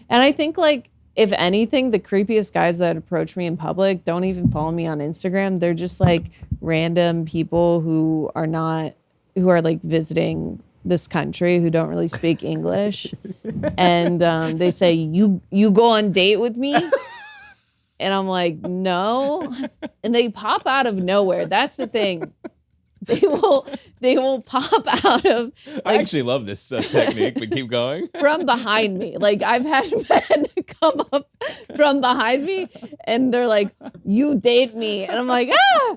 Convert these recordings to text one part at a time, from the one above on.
And I think like, if anything, the creepiest guys that approach me in public don't even follow me on Instagram. They're just like random people who are like visiting this country who don't really speak English. And they say, you go on date with me? And I'm like, no. And they pop out of nowhere. That's the thing. They will pop out of. Like, I actually love this technique, but keep going. From behind me. Like I've had men come up from behind me and they're like, you date me. And I'm like, ah.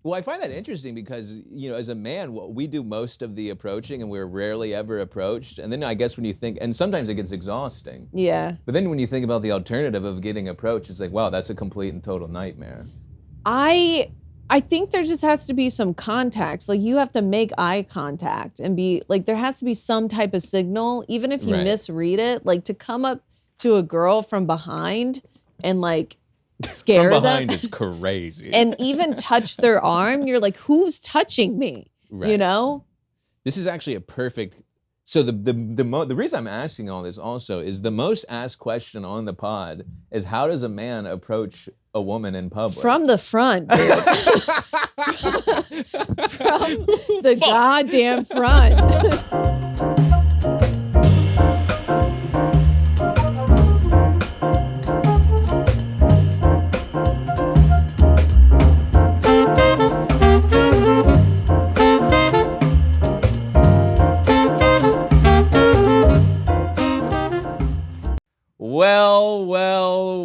Well, I find that interesting because, as a man, we do most of the approaching and we're rarely ever approached. And then I guess when you think, and sometimes it gets exhausting. Yeah. But then when you think about the alternative of getting approached, it's like, wow, that's a complete and total nightmare. I think there just has to be some contact. Like you have to make eye contact and be like, there has to be some type of signal, even if you misread it, like to come up to a girl from behind and like scare them. From behind is crazy. And even touch their arm. You're like, who's touching me? Right. This is actually a perfect. So the reason I'm asking all this also is the most asked question on the pod is how does a man approach a woman in public? From the front, dude. From the goddamn front.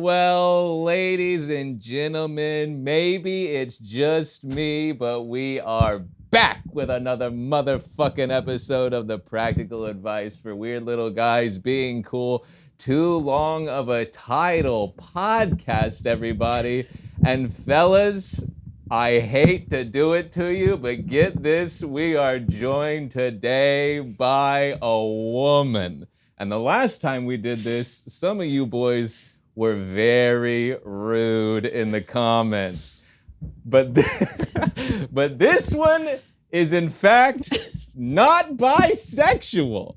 Well, ladies and gentlemen, maybe it's just me, but we are back with another motherfucking episode of the Practical Advice for Weird Little Guys Being Cool. Too long of a title podcast, everybody. And fellas, I hate to do it to you, but get this, we are joined today by a woman. And the last time we did this, some of you boys were very rude in the comments. But this one is in fact not bisexual.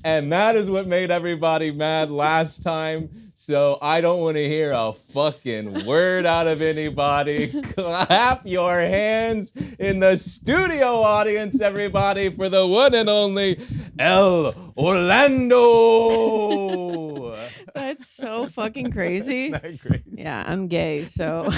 And that is what made everybody mad last time. So I don't want to hear a fucking word out of anybody. Clap your hands in the studio audience, everybody, for the one and only Elle Orlando. That's so fucking crazy. Isn't that crazy? Yeah, I'm gay, so.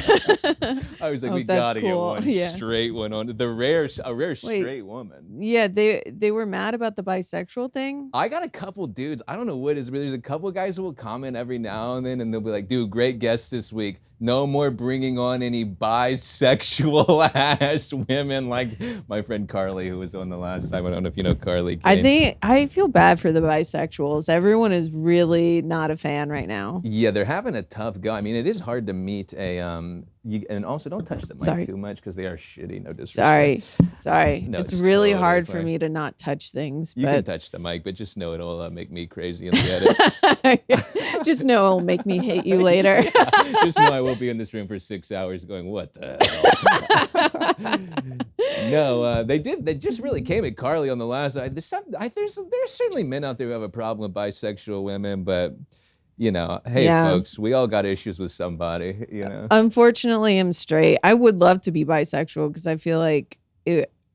I was like, we gotta cool. get one straight one on a rare straight woman. Yeah, they were mad about the bisexual thing. I got a couple dudes. I don't know what it is, but there's a couple guys who will comment every now and then, and they'll be like, "Dude, great guest this week. No more bringing on any bisexual ass women like my friend Carly, who was on the last time. I don't know if you know Carly. I feel bad for the bisexuals. Everyone is really not a fan right now. Yeah, they're having a tough go. I mean, it is hard to meet a and also don't touch the mic too much because they are shitty. No disrespect. Sorry. No, it's really totally hard fine for me to not touch things. You can touch the mic, but just know it'll make me crazy in the edit. Just know it'll make me hate you later. Just know I will be in this room for 6 hours going, what the hell? No, they did. They just really came at Carly on the last. There's certainly men out there who have a problem with bisexual women, but hey, folks, we all got issues with somebody. Unfortunately, I'm straight. I would love to be bisexual because I feel like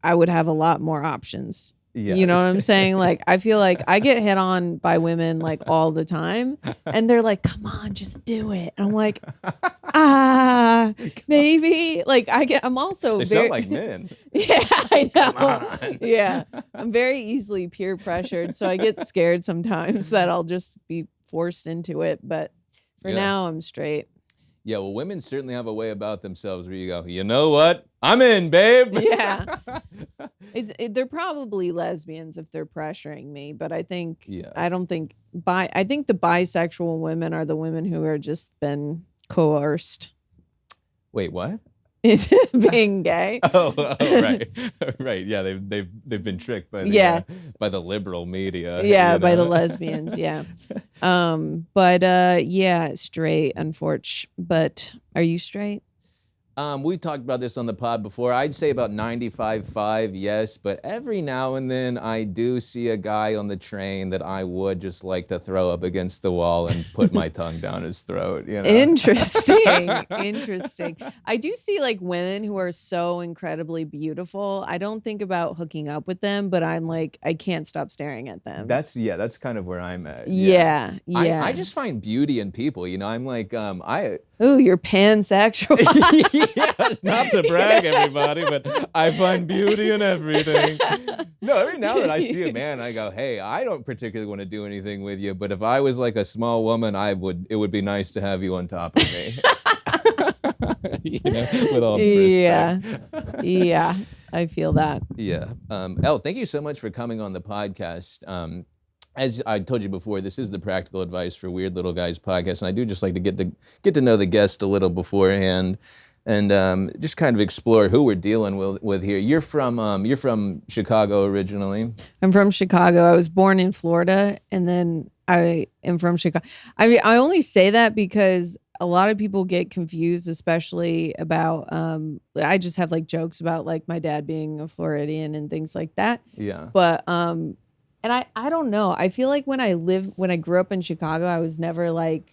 I would have a lot more options. Yeah. You know what I'm saying? Like, I feel like I get hit on by women like all the time and they're like, come on, just do it. And I'm like, maybe. Like I'm also they sound like men. Yeah, I know. Yeah. I'm very easily peer pressured. So I get scared sometimes that I'll just be forced into it. But for now, I'm straight. Yeah, well, women certainly have a way about themselves where you go, you know what? I'm in, babe. Yeah. They're probably lesbians if they're pressuring me, but I think, I think the bisexual women are the women who are just been coerced. Wait, what? Being gay. Oh, right. Yeah, they've been tricked by the by the liberal media. Yeah, by the lesbians. Yeah. But straight, unfortunately. But are you straight? We talked about this on the pod before. I'd say about 95.5, yes. But every now and then I do see a guy on the train that I would just like to throw up against the wall and put my tongue down his throat. You know? Interesting. I do see like women who are so incredibly beautiful. I don't think about hooking up with them, but I'm like, I can't stop staring at them. That's kind of where I'm at. Yeah. I just find beauty in people. You know, I'm like, Ooh, you're pansexual. Yes, not to brag, everybody, but I find beauty in everything. No, every now and then I see a man, I go, hey, I don't particularly want to do anything with you, but if I was like a small woman, it would be nice to have you on top of me. You know, with all due respect. Yeah, I feel that. Yeah. Elle, thank you so much for coming on the podcast. As I told you before, this is the Practical Advice for Weird Little Guys podcast, and I do just like to get to know the guest a little beforehand, and just kind of explore who we're dealing with here. You're from Chicago originally. I'm from Chicago. I was born in Florida, and then I am from Chicago. I mean, I only say that because a lot of people get confused, especially about. I just have like jokes about like my dad being a Floridian and things like that. Yeah. But and I don't know. I feel like when I grew up in Chicago, I was never like,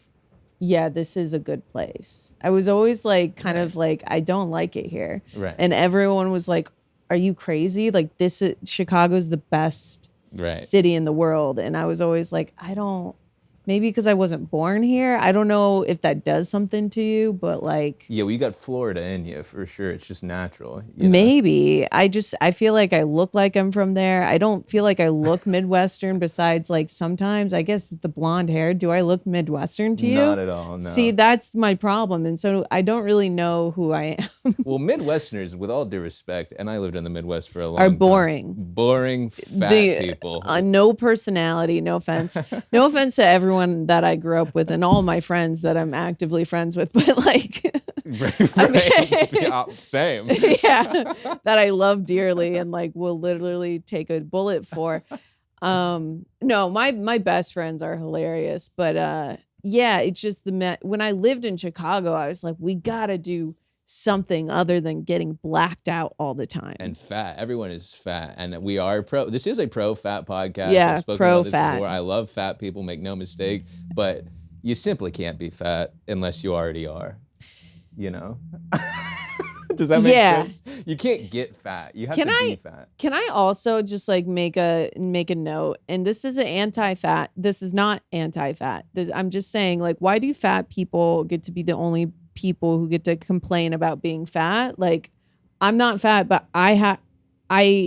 yeah, this is a good place. I was always like, kind of like, I don't like it here. Right. And everyone was like, are you crazy? Like Chicago's the best city in the world. And I was always like, maybe because I wasn't born here. I don't know if that does something to you, but like. Yeah, well, you got Florida in you for sure. It's just natural. You know? Maybe. I feel like I look like I'm from there. I don't feel like I look Midwestern besides like sometimes, I guess the blonde hair. Do I look Midwestern to you? Not at all, no. See, that's my problem. And so I don't really know who I am. Well, Midwesterners, with all due respect, and I lived in the Midwest for a long time. Are boring. Boring, fat people. No personality, no offense. No offense to everyone that I grew up with and all my friends that I'm actively friends with, but like right. Same. Yeah, that I love dearly and like will literally take a bullet for. No, my best friends are hilarious, but yeah, it's just when I lived in Chicago, I was like, we gotta do something other than getting blacked out all the time. And fat. Everyone is fat. And we are this is a pro-fat podcast. Yeah, I've spoken about this before. I love fat people, make no mistake. But you simply can't be fat unless you already are. You know? Does that make sense? You can't get fat. You have to be fat. Can I also just like make a note? And this is an anti-fat. This is not anti-fat. I'm just saying, like, why do fat people get to be the only people who get to complain about being fat? Like, I'm not fat, but I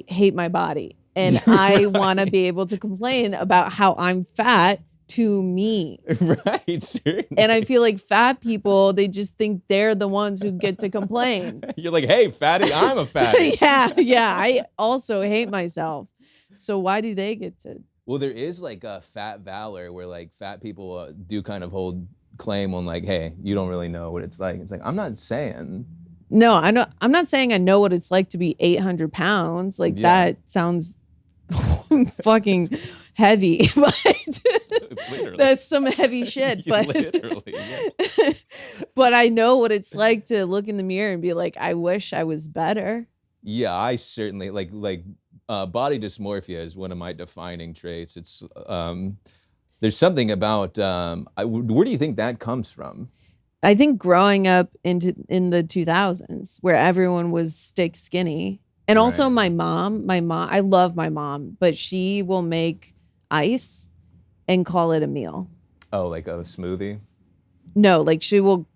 hate my body, and I want to be able to complain about how I'm fat to me. Right, certainly. And I feel like fat people, they just think they're the ones who get to complain. You're like, hey, fatty, I'm a fatty. Yeah. I also hate myself. So why do they get to? Well, there is like a fat valor where like fat people do kind of hold claim on like, hey, you don't really know what it's like. It's like, I'm not saying. No, I'm not saying I know what it's like to be 800 pounds. Like that sounds fucking heavy, but that's some heavy shit. But literally, yeah. But I know what it's like to look in the mirror and be like, I wish I was better. Yeah, I certainly like body dysmorphia is one of my defining traits. It's there's something about where do you think that comes from? I think growing up in the 2000s where everyone was stick skinny. And also my mom, I love my mom, but she will make ice and call it a meal. Oh, like a smoothie? No, like she'll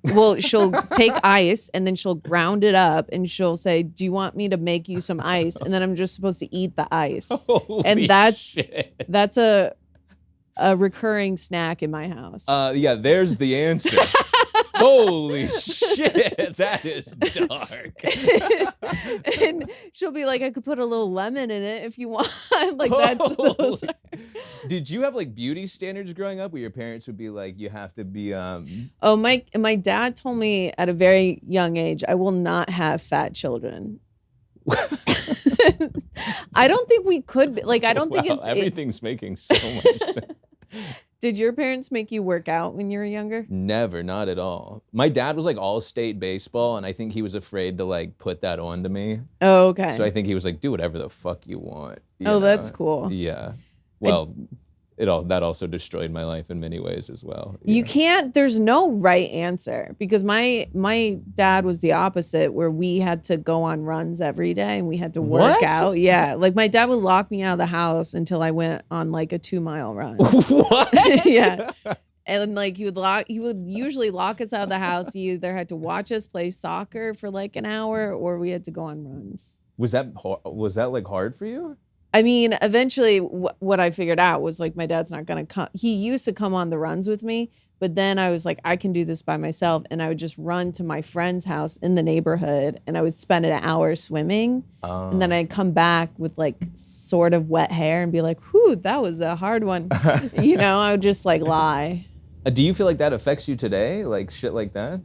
take ice and then she'll ground it up and she'll say, do you want me to make you some ice? And then I'm just supposed to eat the ice. Holy shit. That's a recurring snack in my house. Yeah, there's the answer. Holy shit, that is dark. And she'll be like, I could put a little lemon in it if you want. Like that's. Did you have like beauty standards growing up where your parents would be like, you have to be Oh, my dad told me at a very young age, I will not have fat children. I don't think we could be, like, I don't think it's everything's making so much sense. Did your parents make you work out when you were younger? Never, not at all. My dad was like all state baseball, and I think he was afraid to like put that on to me. Oh, okay. So I think he was like, do whatever the fuck you want. You Oh, know? that's cool. Yeah. Well, that also destroyed my life in many ways as well. You can't, there's no right answer because my dad was the opposite where we had to go on runs every day and we had to work out. Yeah. Like my dad would lock me out of the house until I went on like a 2-mile run. What? Yeah. And like he would usually lock us out of the house. He either had to watch us play soccer for like an hour or we had to go on runs. Was that like hard for you? I mean, eventually what I figured out was like my dad's not going to come. He used to come on the runs with me, but then I was like, I can do this by myself. And I would just run to my friend's house in the neighborhood and I would spend an hour swimming. And then I'd come back with like sort of wet hair and be like, whew, that was a hard one. You know, I would just like lie. Do you feel like that affects you today? Like shit like that?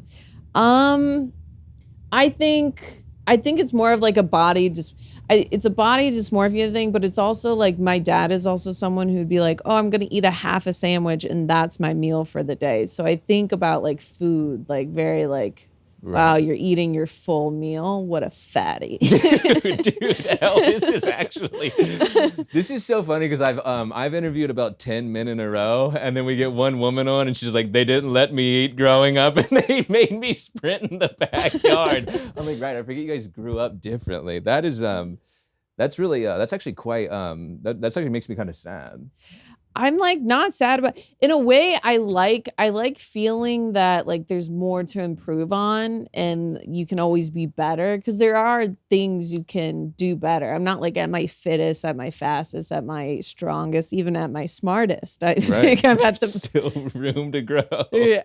I think it's more of like a body it's a body dysmorphia thing, but it's also like my dad is also someone who'd be like, oh, I'm going to eat a half a sandwich and that's my meal for the day. So I think about like food, like very like, wow, you're eating your full meal. What a fatty. Dude, hell, this is so funny because I've interviewed about 10 men in a row and then we get one woman on and she's like, they didn't let me eat growing up and they made me sprint in the backyard. I'm like, right, I forget you guys grew up differently. That is, that's really, that's actually quite, that's actually makes me kind of sad. I'm like not sad about, in a way I like feeling that like there's more to improve on and you can always be better because there are things you can do better. I'm not like at my fittest, at my fastest, at my strongest, even at my smartest. I think I'm at the still room to grow.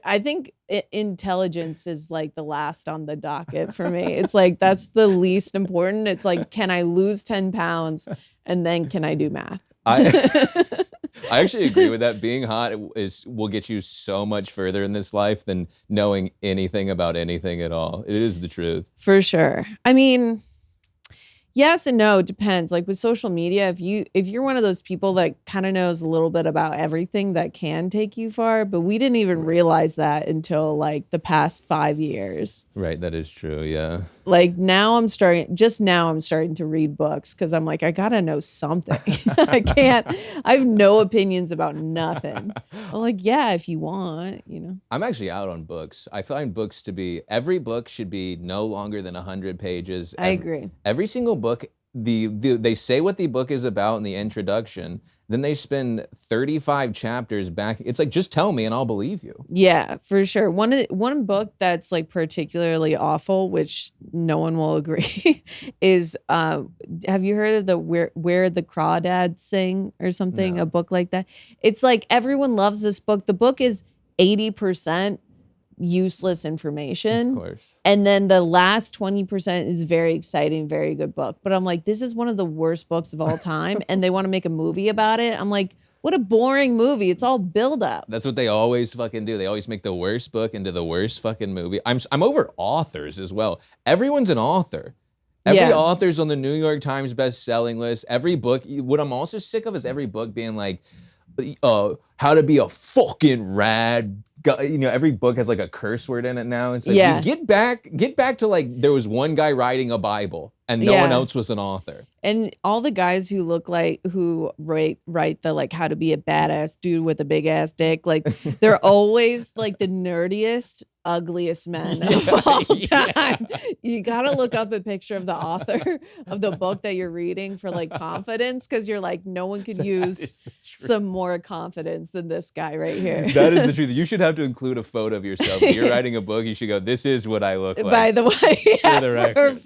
I think intelligence is like the last on the docket for me. It's like that's the least important. It's like, can I lose 10 pounds and then can I do math? I actually agree with that. Being hot will get you so much further in this life than knowing anything about anything at all. It is the truth. For sure. I mean, yes and no, it depends. Like with social media, if you're one of those people that kind of knows a little bit about everything, that can take you far, but we didn't even realize that until like the past 5 years. Right, that is true, yeah. Like now I'm starting to read books because I'm like, I gotta know something. I have no opinions about nothing. I'm like, yeah, if you want, you know. I'm actually out on books. I find books to be, every book should be no longer than 100 pages. I agree. Every single book, they say what the book is about in the introduction, then they spend 35 chapters back. It's like, just tell me and I'll believe you. Yeah, for sure. One book that's like particularly awful, which no one will agree, is have you heard of the Where the Crawdads Sing or something? No. A book like that. It's like everyone loves this book. The book is 80% useless information. Of course. And then the last 20% is very exciting, very good book. But I'm like, this is one of the worst books of all time. And they want to make a movie about it. I'm like, what a boring movie. It's all build up. That's what they always fucking do. They always make the worst book into the worst fucking movie. I'm over authors as well. Everyone's an author. Every author's on the New York Times best-selling list. Every book, what I'm also sick of is every book being like, how to be a fucking rad guy. You know, every book has like a curse word in it now. It's like, get back to like, there was one guy writing a Bible and no one else was an author. And all the guys who look like, who write the like how to be a badass dude with a big ass dick, like they're always like the nerdiest, ugliest men of all time. You gotta look up a picture of the author of the book that you're reading for like confidence, because you're like, no one could use some more confidence than this guy right here. That is the truth. You should have to include a photo of yourself. If you're writing a book, you should go, this is what I look like. By the way, for the record.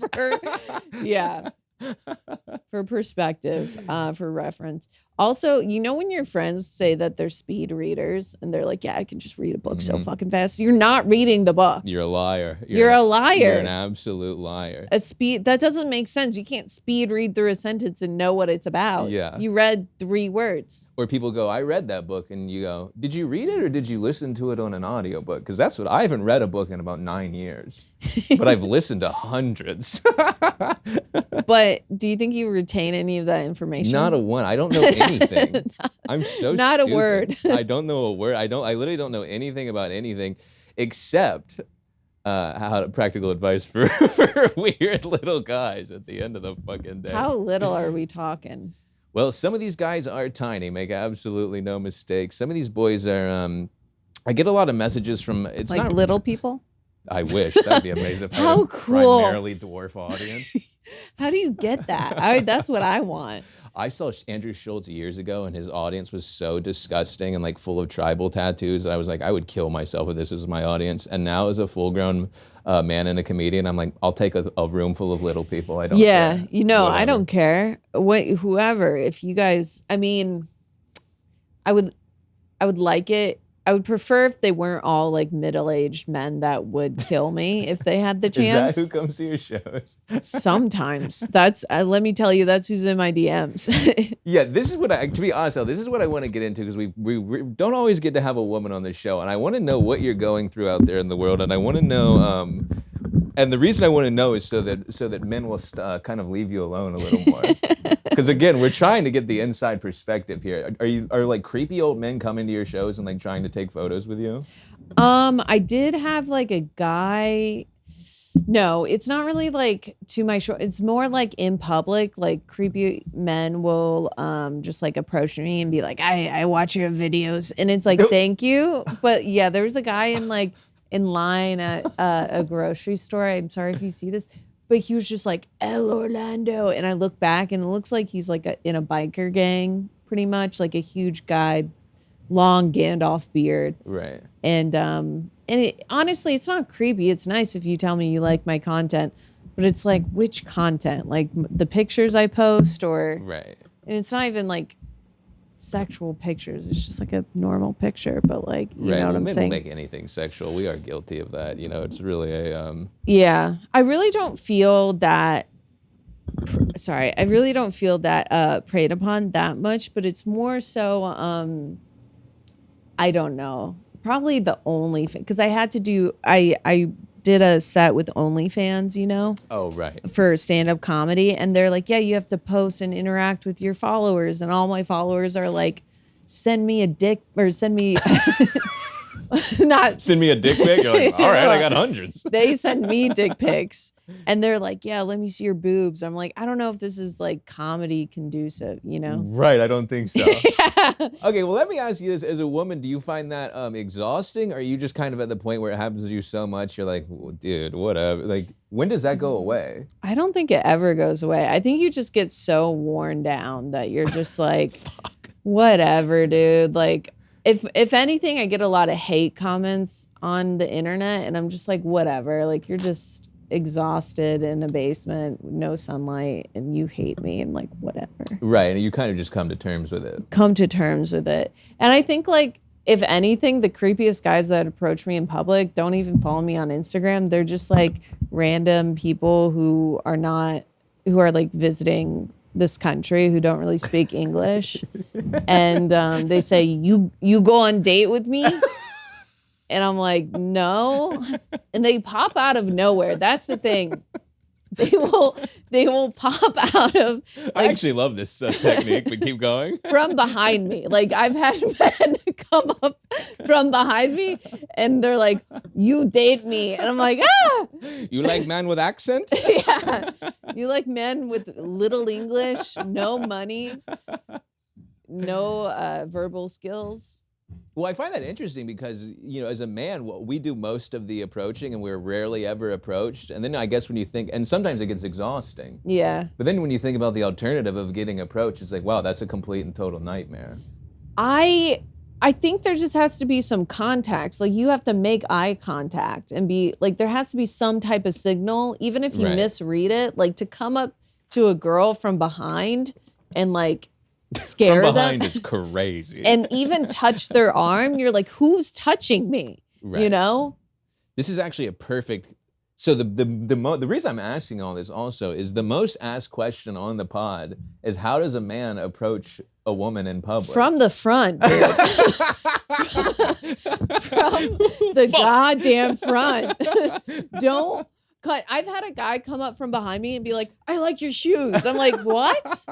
For perspective, for reference. Also, you know when your friends say that they're speed readers and they're like, yeah, I can just read a book so fucking fast. You're not reading the book. You're a liar. You're a liar. You're an absolute liar. That doesn't make sense. You can't speed read through a sentence and know what it's about. Yeah. You read 3 words. Or people go, I read that book, and you go, did you read it or did you listen to it on an audiobook? Because that's what I haven't read a book in about 9 years. But I've listened to hundreds. But do you think you retain any of that information? Not a one. I don't know anything. I'm so not stupid. a word. I don't know a word. I literally don't know anything about anything except how to practical advice for weird little guys at the end of the fucking day. How little are we talking? Well, some of these guys are tiny, make absolutely no mistake. Some of these boys are, I get a lot of messages from, it's like not little people? I wish. That'd be amazing. If I How had a cool. primarily dwarf audience. How do you get that? That's what I want. I saw Andrew Schultz years ago, and his audience was so disgusting and like full of tribal tattoos that I was like, I would kill myself if this was my audience. And now, as a full-grown man and a comedian, I'm like, I'll take a room full of little people. I don't. Yeah, care. you know, Whatever. I don't care. Whoever. If you guys, I mean, I would like it. I would prefer if they weren't all like middle-aged men that would kill me if they had the chance. Is that who comes to your shows? Sometimes. That's let me tell you, that's who's in my DMs. Yeah, this is what to be honest though, this is what I want to get into because we don't always get to have a woman on the show, and I want to know what you're going through out there in the world, and I want to know, and the reason I want to know is so that men will kind of leave you alone a little more. Because again, we're trying to get the inside perspective here. Are like creepy old men coming to your shows and like trying to take photos with you? I did have like a guy. No, it's not really like to my show. It's more like in public, like creepy men will just like approach me and be like, I watch your videos. And it's like, thank you. But yeah, there was a guy in line at a grocery store. I'm sorry if you see this. But he was just like, Elle Orlando. And I look back and it looks like he's like in a biker gang, pretty much, like a huge guy, long Gandalf beard. Right. And honestly, it's not creepy. It's nice if you tell me you like my content. But it's like, which content? Like the pictures I post or... Right. And it's not even like sexual pictures. It's just like a normal picture. But like, you know what I'm saying? Men will make anything sexual. We are guilty of that. You know, it's really a... Yeah. I really don't feel that... Sorry. I really don't feel that preyed upon that much. But it's more so... I don't know. Probably the only... Because I had to do... I did a set with OnlyFans, you know? Oh, right. For stand-up comedy. And they're like, yeah, you have to post and interact with your followers. And all my followers are like, send me a dick or send me... Not send me a dick pic. You're like, all right, I got hundreds. They send me dick pics. And they're like, yeah, let me see your boobs. I'm like, I don't know if this is like comedy conducive, you know? Right, I don't think so. Yeah. Okay, well, let me ask you this. As a woman, do you find that exhausting? Or are you just kind of at the point where it happens to you so much, you're like, well, dude, whatever. Like, when does that go away? I don't think it ever goes away. I think you just get so worn down that you're just like, whatever, dude. Like, if anything, I get a lot of hate comments on the internet, and I'm just like, whatever. Like, you're just exhausted in a basement, no sunlight, and you hate me, and like, whatever. Right, and you kind of just come to terms with it. Come to terms with it. And I think, like, if anything, the creepiest guys that approach me in public don't even follow me on Instagram. They're just like random people who are like visiting this country who don't really speak English. And they say, you go on date with me? And I'm like, no. And they pop out of nowhere. That's the thing. They will pop out of... Like, I actually love this technique, but keep going. From behind me. Like, I've had men come up from behind me, and they're like, you date me. And I'm like, ah! You like man with accent? Yeah. You like men with little English, no money, no verbal skills. Well, I find that interesting because, you know, as a man, we do most of the approaching and we're rarely ever approached. And then I guess when you think, and sometimes it gets exhausting. Yeah. But then when you think about the alternative of getting approached, it's like, wow, that's a complete and total nightmare. I think there just has to be some contact. Like, you have to make eye contact and be like, there has to be some type of signal, even if you misread it, like to come up to a girl from behind and like scare from behind them is crazy. and even touch their arm. You're like, who's touching me? Right. You know? This is actually a perfect... So the reason I'm asking all this also is the most asked question on the pod is, how does a man approach a woman in public? From the front, dude. From the goddamn front. I've had a guy come up from behind me and be like, I like your shoes. I'm like, what?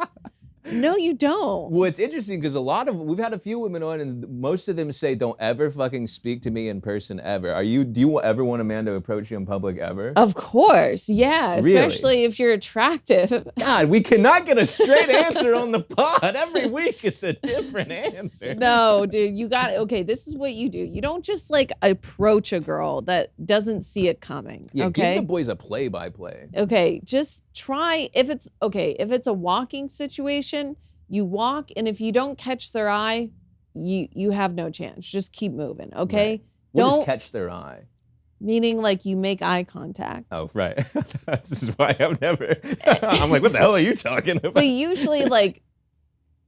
No, you don't. Well, it's interesting because we've had a few women on, and most of them say, "Don't ever fucking speak to me in person ever." Do you ever want a man to approach you in public ever? Of course, yeah. Really? Especially if you're attractive. God, we cannot get a straight answer on the pod. Every week it's a different answer. No, dude, okay, this is what you do. You don't just like approach a girl that doesn't see it coming. Yeah, okay? give the boys a play-by-play. Okay, just try if it's a walking situation, you walk, and if you don't catch their eye, you have no chance. Just keep moving, okay? Right. What does catch their eye? Meaning like you make eye contact. Oh, right. This is why I'm like, what the hell are you talking about? But usually like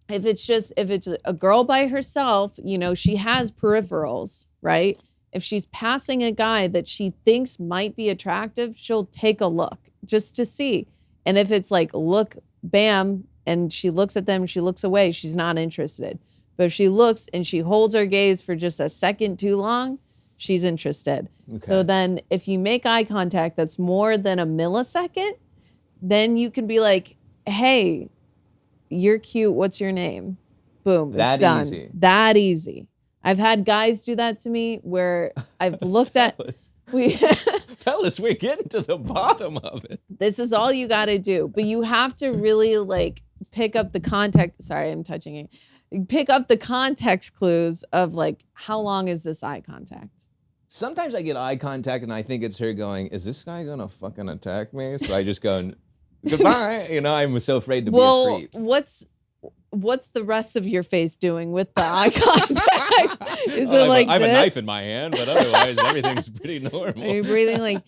if it's a girl by herself, she has peripherals, right? If she's passing a guy that she thinks might be attractive, she'll take a look just to see. And if it's like, look, bam, and she looks at them, she looks away, she's not interested. But if she looks and she holds her gaze for just a second too long, she's interested. Okay. So then if you make eye contact that's more than a millisecond, then you can be like, hey, you're cute, what's your name? Boom, it's done. Easy. That easy. I've had guys do that to me where I've looked at... Fellas, we're getting to the bottom of it. This is all you got to do. But you have to really like pick up the context. Sorry, I'm touching it. Pick up the context clues of like, how long is this eye contact? Sometimes I get eye contact and I think it's her going, is this guy going to fucking attack me? So I just go, goodbye. I'm so afraid to be a creep. What's the rest of your face doing with the eye contact? Is it like I have this? a knife in my hand, but otherwise everything's pretty normal. Are you breathing like,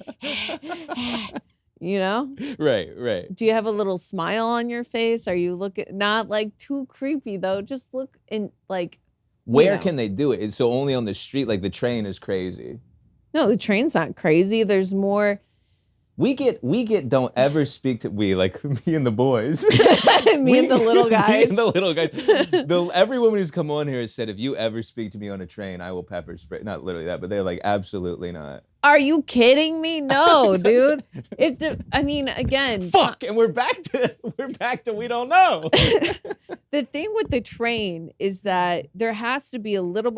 Right. Do you have a little smile on your face? Are you looking, not like too creepy though, just look in like. Where can they do it? So only on the street, like the train is crazy. No, the train's not crazy. There's more. We get don't ever speak to like me and the boys. me and the little guys. Me and the little guys. Every woman who's come on here has said, if you ever speak to me on a train, I will pepper spray. Not literally that, but they're like, absolutely not. Are you kidding me? No, dude. Again. Fuck, and we're back to we don't know. The thing with the train is that there has to be a little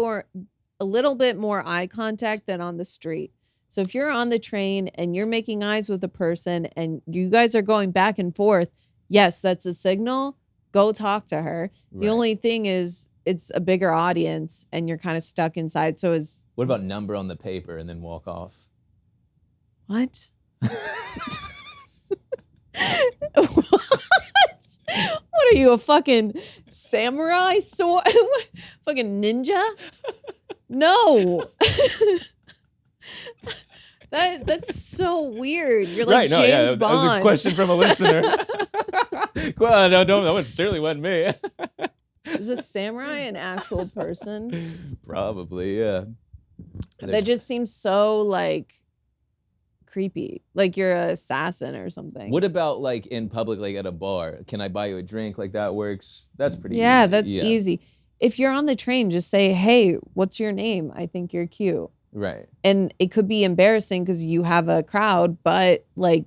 bit more eye contact than on the street. So if you're on the train and you're making eyes with a person and you guys are going back and forth, yes, that's a signal. Go talk to her. Right. The only thing is it's a bigger audience and you're kind of stuck inside. So what about number on the paper and then walk off? What? What are you, a fucking samurai sword? Fucking ninja? No. That's so weird. You're like James Bond. That was a question from a listener. Well, that certainly wasn't me. Is a samurai an actual person? Probably, yeah. That just seems so like creepy. Like you're an assassin or something. What about like in public, like at a bar? Can I buy you a drink? Like that works. That's pretty easy. That's easy. If you're on the train, just say, hey, what's your name? I think you're cute. Right. And it could be embarrassing because you have a crowd, but like,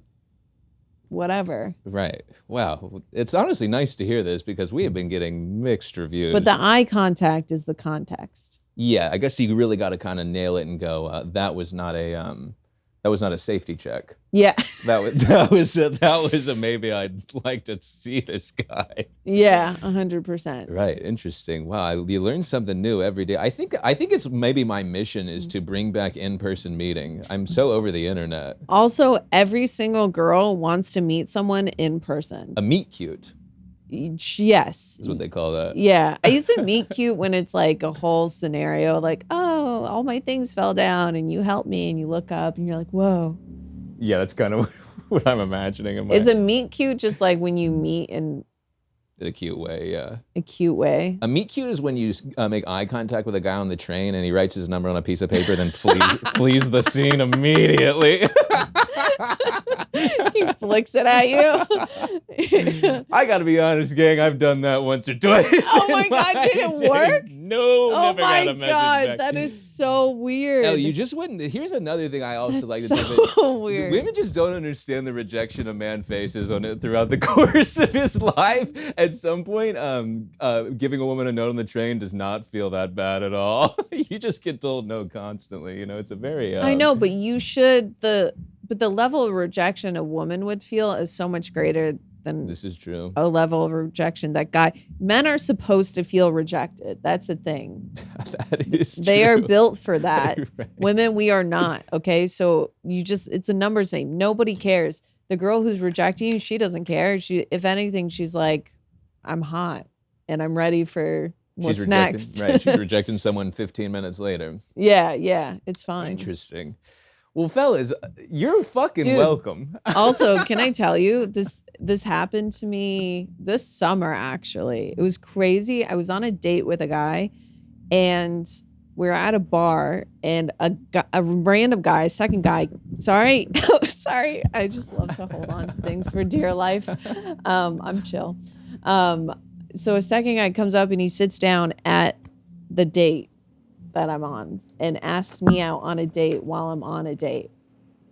whatever. Right. Wow. It's honestly nice to hear this because we have been getting mixed reviews. But the eye contact is the context. Yeah, I guess you really got to kind of nail it and go, that was not a safety check. Yeah. That was a maybe I'd like to see this guy. Yeah, 100%. Right. Interesting. Wow. You learn something new every day. I think it's maybe my mission is to bring back in-person meeting. I'm so over the internet. Also, every single girl wants to meet someone in person. A meet cute. Yes. Is what they call that. Yeah. I used to meet cute when it's like a whole scenario, like, oh, all my things fell down and you helped me and you look up and you're like, whoa. Yeah, that's kind of what I'm imagining. Is a meet cute just like when you meet in a cute way, yeah. A cute way? A meet cute is when you make eye contact with a guy on the train and he writes his number on a piece of paper, then flees the scene immediately. He flicks it at you. I gotta be honest, gang. I've done that once or twice. Oh my God, did it work? No, Oh never my got a message God, back. that is so weird. Elle, you just wouldn't. Here's another thing I also like to so do. weird. Women just don't understand the rejection a man faces on it throughout the course of his life. At some point, giving a woman a note on the train does not feel that bad at all. You just get told no constantly. You know, it's a very. I know, but you should but the level of rejection a woman would feel is so much greater than This is true. a level of rejection men are supposed to feel rejected. That's the thing. That is true. They are built for that. Right. Women, we are not. Okay. So it's a numbers game. Nobody cares. The girl who's rejecting you, she doesn't care. If anything, she's like, I'm hot and I'm ready for what's next. Right. She's rejecting someone 15 minutes later. Yeah. It's fine. Interesting. Well, fellas, you're fucking Dude. welcome. Also, can I tell you, this happened to me this summer, actually. It was crazy. I was on a date with a guy, and we were at a bar, and a random guy, second guy, sorry, I just love to hold on to things for dear life. I'm chill. So a second guy comes up, and he sits down at the date that I'm on and asks me out on a date while I'm on a date.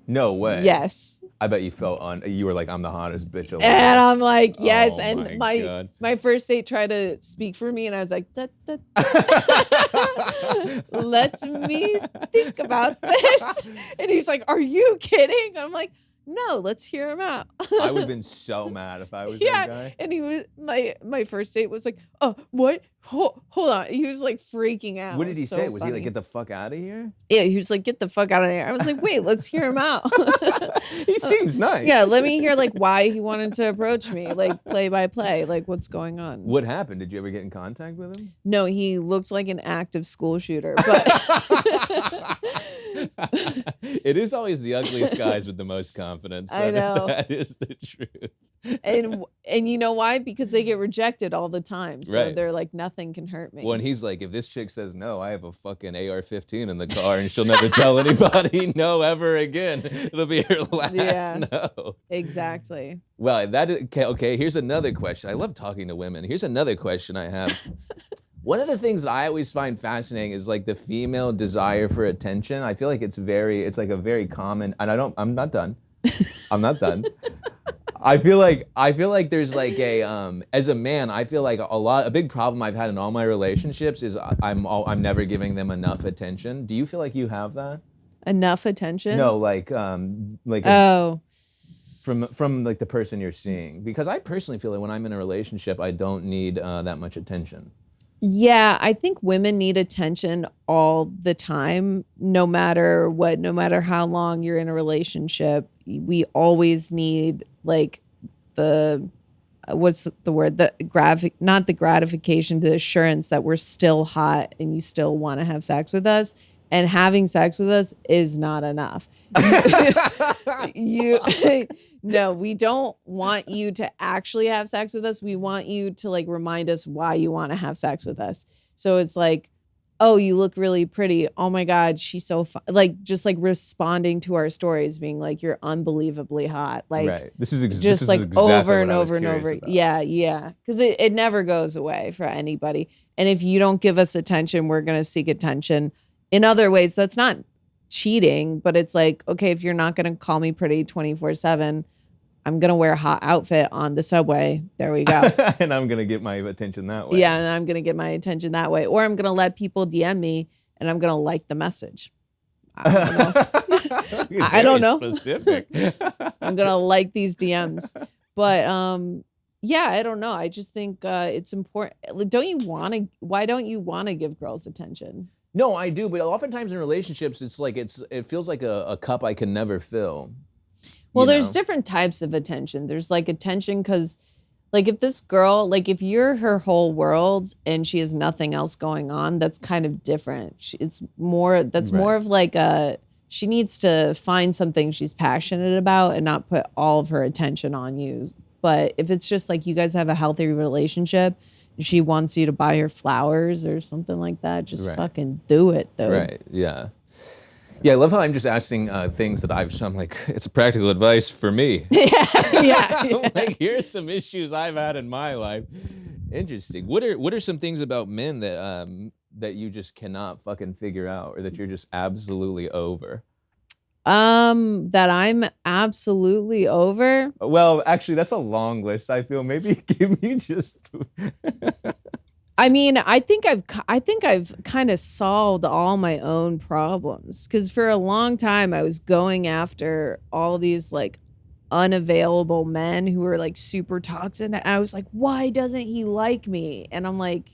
No way. Yes. I bet you were like, I'm the hottest bitch alive. And I'm like, yes. Oh And my God. my first date tried to speak for me, and I was like, let me think about this. And he's like, are you kidding? I'm like, no, let's hear him out. I would have been so mad if I was that guy. And he was my first date was like, oh, what? Hold on. He was like freaking out. What did he so say? Was he funny. like, get the fuck out of here? Yeah, he was like, get the fuck out of here. I was like, wait, let's hear him out. He seems nice. Yeah, let me hear like why he wanted to approach me, like play by play, like what's going on. What happened? Did you ever get in contact with him? No, he looked like an active school shooter, but It is always the ugliest guys with the most confidence. I know. That is the truth. and you know why? Because they get rejected all the time. So Right. they're like, nothing can hurt me. Well, and he's like, if this chick says no, I have a fucking AR-15 in the car, and she'll never tell anybody no ever again. It'll be her last no. Exactly. Well, okay. Here's another question. I love talking to women. Here's another question I have. One of the things that I always find fascinating is like the female desire for attention. I feel like it's like a very common, and I'm not done. I'm not done. I feel like there's like as a man, I feel like a big problem I've had in all my relationships is I'm never giving them enough attention. Do you feel like you have that? Enough attention? No, from like the person you're seeing, because I personally feel like when I'm in a relationship, I don't need that much attention. Yeah, I think women need attention all the time, no matter what, no matter how long you're in a relationship. We always need like what's the word? Not the gratification, the assurance that we're still hot and you still want to have sex with us. And having sex with us is not enough. No, we don't want you to actually have sex with us. We want you to like remind us why you want to have sex with us. So it's like, oh, you look really pretty. Oh my God, she's so fun. Like just like responding to our stories, being like, you're unbelievably hot. Like right. This is exactly over and over and over. About. Yeah. Because it never goes away for anybody. And if you don't give us attention, we're gonna seek attention in other ways. That's not cheating, but it's like, okay, if you're not gonna call me pretty 24/7, I'm gonna wear a hot outfit on the subway. There we go. And I'm gonna get my attention that way. Yeah, and I'm gonna get my attention that way. Or I'm gonna let people DM me and I'm gonna like the message. I don't know. I don't know. Specific. I'm gonna like these DMs. But yeah, I don't know. I just think it's important. Why don't you wanna give girls attention? No, I do, but oftentimes in relationships, it feels like a cup I can never fill. Well, there's different types of attention. There's like attention because, like, if this girl, like, if you're her whole world and she has nothing else going on, that's kind of different. More of like she needs to find something she's passionate about and not put all of her attention on you. But if it's just like you guys have a healthy relationship, she wants you to buy her flowers or something like that, just fucking do it, though. Right, yeah. Yeah, I love how I'm just asking things that I'm like, it's a practical advice for me. Yeah. Like, here's some issues I've had in my life. Interesting. What are some things about men that you just cannot fucking figure out, or that you're just absolutely over? That I'm absolutely over. Well, actually, that's a long list. I feel maybe give me just. I mean, I think I've kind of solved all my own problems, because for a long time I was going after all these like unavailable men who were like super toxic. And I was like, why doesn't he like me? And I'm like,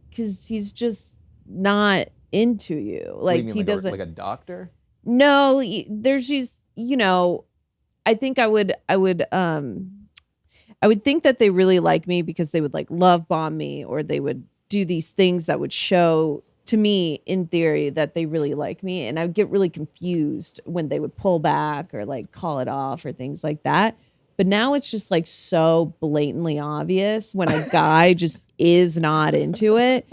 because he's just not into you. What do you Like mean, he doesn't. like a doctor? No, there's these. I think I would think that they really like me because they would like love bomb me, or they would do these things that would show to me in theory that they really like me. And I would get really confused when they would pull back or like call it off or things like that. But now it's just like so blatantly obvious when a guy just is not into it.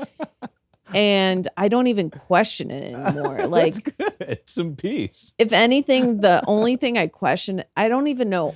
And I don't even question it anymore. Like, that's good. Some peace. If anything, the only thing I question, I don't even know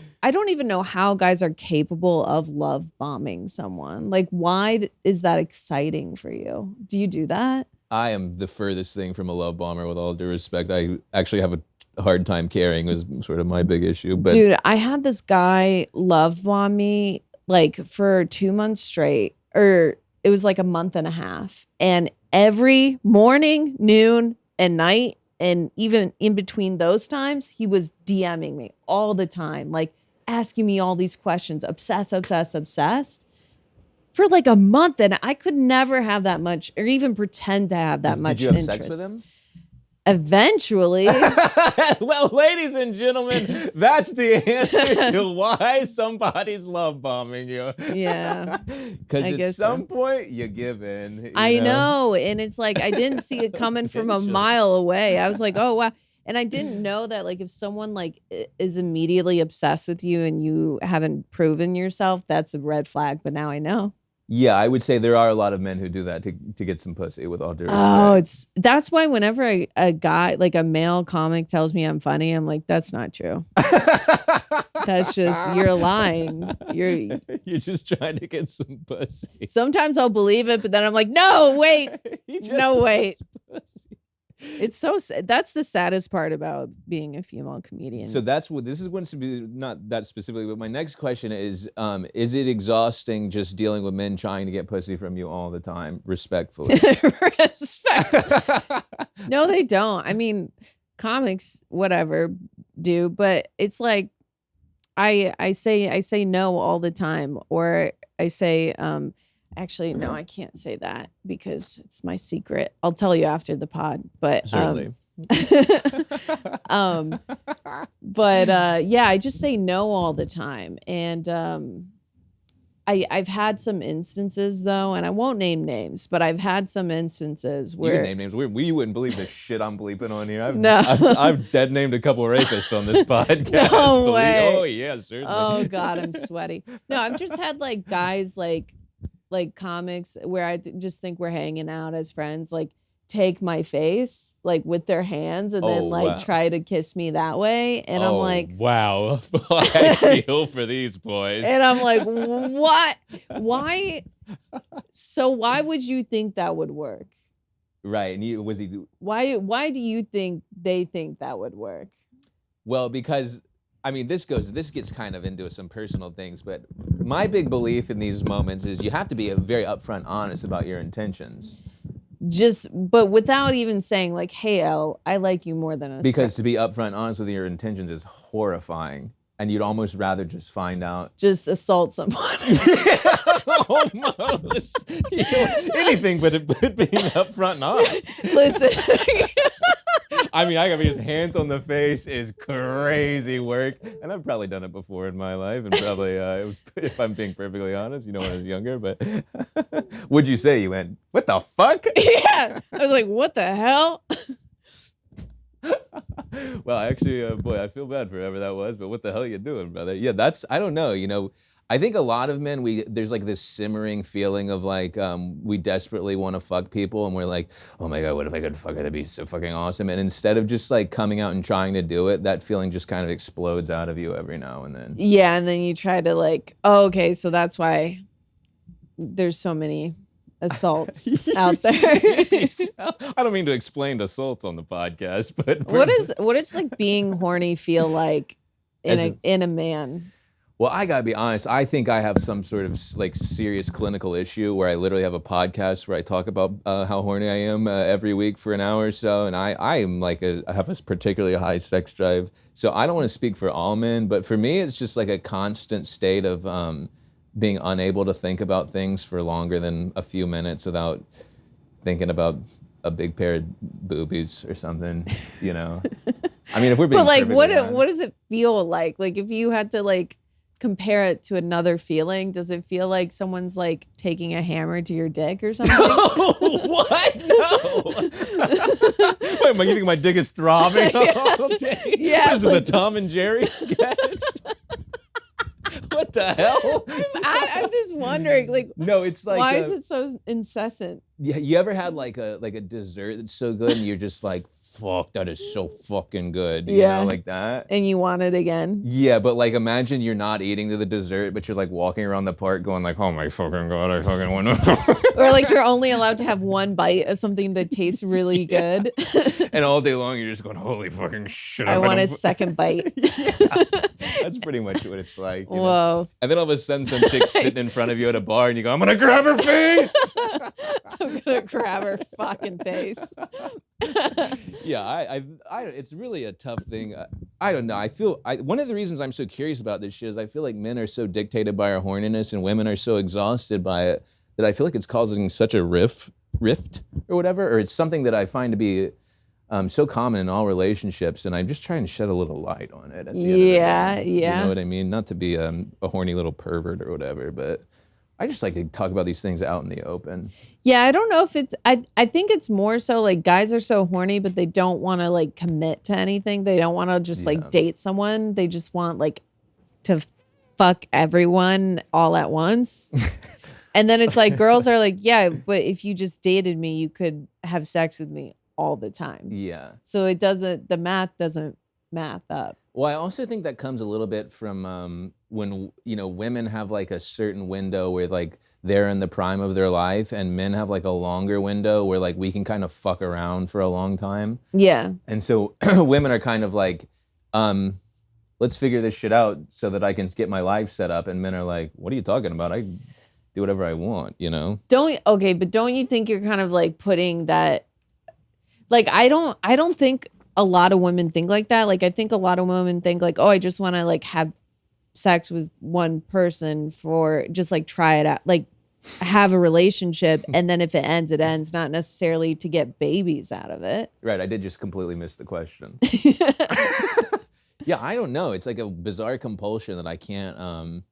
how guys are capable of love bombing someone. Like, why is that exciting for you? Do you do that? I am the furthest thing from a love bomber, with all due respect. I actually have a hard time carrying, is sort of my big issue. But dude, I had this guy love bomb me like for 2 months straight, or it was like a month and a half. And every morning, noon, and night, and even in between those times, he was DMing me all the time, like asking me all these questions, obsessed for like a month. And I could never have that much, or even pretend to have that much interest. Did you have interest. sex with him? Eventually. Well, ladies and gentlemen, that's the answer to why somebody's love bombing you. Yeah. Because at some point you give in. I know. And it's like, I didn't see it coming from a mile away. I was like, oh, wow. And I didn't know that, like, if someone like is immediately obsessed with you and you haven't proven yourself, that's a red flag. But now I know. Yeah, I would say there are a lot of men who do that to get some pussy, with all due respect. Oh, that's why whenever a guy, like a male comic, tells me I'm funny, I'm like, that's not true. That's just, you're lying. You're just trying to get some pussy. Sometimes I'll believe it, but then I'm like, no, wait. No, wait. It's so sad. That's the saddest part about being a female comedian. So this is going to be not that specifically, but my next question is it exhausting just dealing with men trying to get pussy from you all the time, respectfully? No, they don't. I mean, comics, whatever, do, but it's like, I say no all the time, or I say, actually, no, I can't say that because it's my secret. I'll tell you after the pod. But certainly. Yeah, I just say no all the time. And I've had some instances though, and I won't name names, but I've had some instances where you can name names. We wouldn't believe the shit I'm bleeping on here. No. I've dead named a couple of rapists on this podcast. No way. Oh yeah, certainly. Oh God, I'm sweaty. No, I've just had like guys like comics where I just think we're hanging out as friends, like take my face like with their hands and then like try to kiss me that way. And I'm like, wow, I feel for these boys. And I'm like, what? Why? So why would you think that would work? Right. And why do you think they think that would work? Well, because I mean, this gets kind of into some personal things, but my big belief in these moments is you have to be very upfront honest about your intentions. But without even saying like, hey, Elle, I like you more than us. Because to be upfront honest with your intentions is horrifying. And you'd almost rather just find out. Just assault someone. Almost. Anything but being upfront and honest. Listen. I mean, I gotta be his hands on the face is crazy work. And I've probably done it before in my life. And probably, if I'm being perfectly honest, when I was younger. But what'd you say? You went, what the fuck? Yeah. I was like, what the hell? Well, actually, boy, I feel bad for whoever that was, but what the hell are you doing, brother? Yeah, I don't know, I think a lot of men, there's like this simmering feeling of like, we desperately want to fuck people and we're like, oh my God, what if I could fuck her? That'd be so fucking awesome. And instead of just like coming out and trying to do it, that feeling just kind of explodes out of you every now and then. Yeah, and then you try to like, oh, okay, so that's why there's so many assaults out there. I don't mean to explain assaults on the podcast, but what does like being horny feel like in a man? Well, I gotta be honest. I think I have some sort of like serious clinical issue where I literally have a podcast where I talk about how horny I am every week for an hour or so, and I am like I have a particularly high sex drive. So I don't want to speak for all men, but for me, it's just like a constant state of being unable to think about things for longer than a few minutes without thinking about a big pair of boobies or something. I mean, if we're being but like, what honest. does it feel like? Like if you had to like compare it to another feeling, does it feel like someone's like taking a hammer to your dick or something? What? No. Wait, you think my dick is throbbing all day? Yeah. This is a Tom and Jerry sketch. What the hell? I'm just wondering, like, no, it's like, why is it so incessant? Yeah, you ever had like a dessert that's so good and you're just like, fuck, that is so fucking good. You know, like that. And you want it again. Yeah, but like imagine you're not eating the dessert, but you're like walking around the park going like, oh my fucking God, I fucking want to. Or like you're only allowed to have one bite of something that tastes really good. And all day long you're just going, holy fucking shit. I want a second bite. That's pretty much what it's like. Whoa. And then all of a sudden some chick's sitting in front of you at a bar and you go, I'm going to grab her face. I'm going to grab her fucking face. Yeah, I it's really a tough thing. I don't know. I feel one of the reasons I'm so curious about this shit is I feel like men are so dictated by our horniness and women are so exhausted by it that I feel like it's causing such a rift or whatever, or it's something that I find to be so common in all relationships, and I'm just trying to shed a little light on it. At the end of the day. You know what I mean? Not to be a horny little pervert or whatever, but I just like to talk about these things out in the open. Yeah, I don't know if it's, I think it's more so like guys are so horny, but they don't want to like commit to anything. They don't want to just like date someone. They just want like to fuck everyone all at once. And then it's like girls are like, yeah, but if you just dated me, you could have sex with me all the time. Yeah. So the math doesn't math up. Well, I also think that comes a little bit from when, women have like a certain window where like they're in the prime of their life and men have like a longer window where like we can kind of fuck around for a long time. Yeah. And so women are kind of like, let's figure this shit out so that I can get my life set up. And men are like, what are you talking about? I do whatever I want, But don't you think you're kind of like putting that, like, I don't think a lot of women think like that. Like, I think a lot of women think like, oh, I just want to like have sex with one person for just like try it out, like have a relationship. And then if it ends, it ends, not necessarily to get babies out of it. Right. I did just completely miss the question. Yeah, I don't know. It's like a bizarre compulsion that I can't,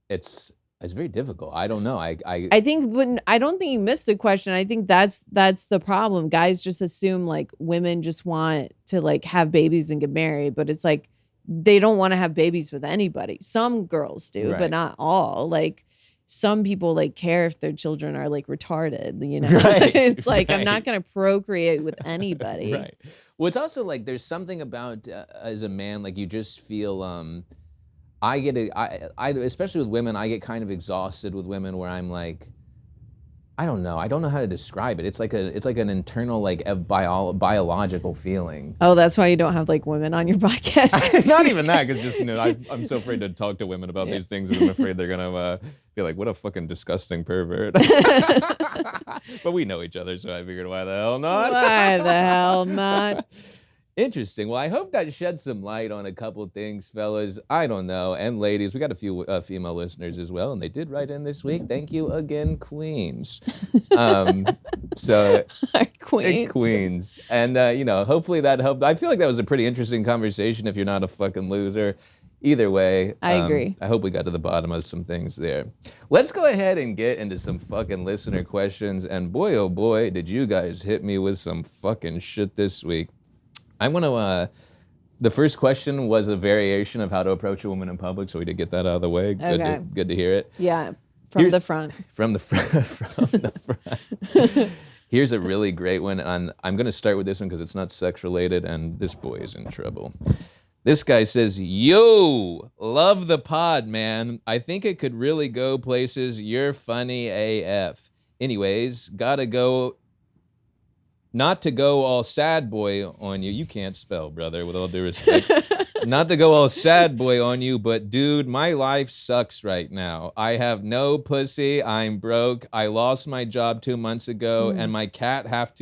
it's very difficult. I don't know. I think when I don't think you missed the question. I think that's the problem. Guys just assume like women just want to like have babies and get married, but it's like they don't want to have babies with anybody. Some girls do, but not all. Like some people like care if their children are like retarded, Right, it's like I'm not going to procreate with anybody. Right. Well, it's also like there's something about as a man, like you just feel I especially with women, I get kind of exhausted with women where I'm like, I don't know how to describe it. It's like an internal like biological feeling. Oh, that's why you don't have like women on your podcast. It's not even that, because just I'm so afraid to talk to women about these things, and I'm afraid they're gonna be like, what a fucking disgusting pervert. But we know each other, so I figured, why the hell not? Why the hell not? Interesting. Well, I hope that shed some light on a couple things, fellas. I don't know. And ladies, we got a few female listeners as well, and they did write in this week. Thank you again, Queens. Queens. And, hopefully that helped. I feel like that was a pretty interesting conversation if you're not a fucking loser. Either way, I agree. I hope we got to the bottom of some things there. Let's go ahead and get into some fucking listener questions. And boy, oh boy, did you guys hit me with some fucking shit this week. I'm going to, the first question was a variation of how to approach a woman in public, so we did get that out of the way. Okay. Good to hear it. Yeah, from the front. From the front. From the front. Here's a really great one. I'm going to start with this one because it's not sex related, and this boy is in trouble. This guy says, yo, love the pod, man. I think it could really go places. You're funny AF. Anyways, gotta go. Not to go all sad boy on you. You can't spell, brother, with all due respect. Not to go all sad boy on you, but dude, my life sucks right now. I have no pussy. I'm broke. I lost my job 2 months ago, and my cat has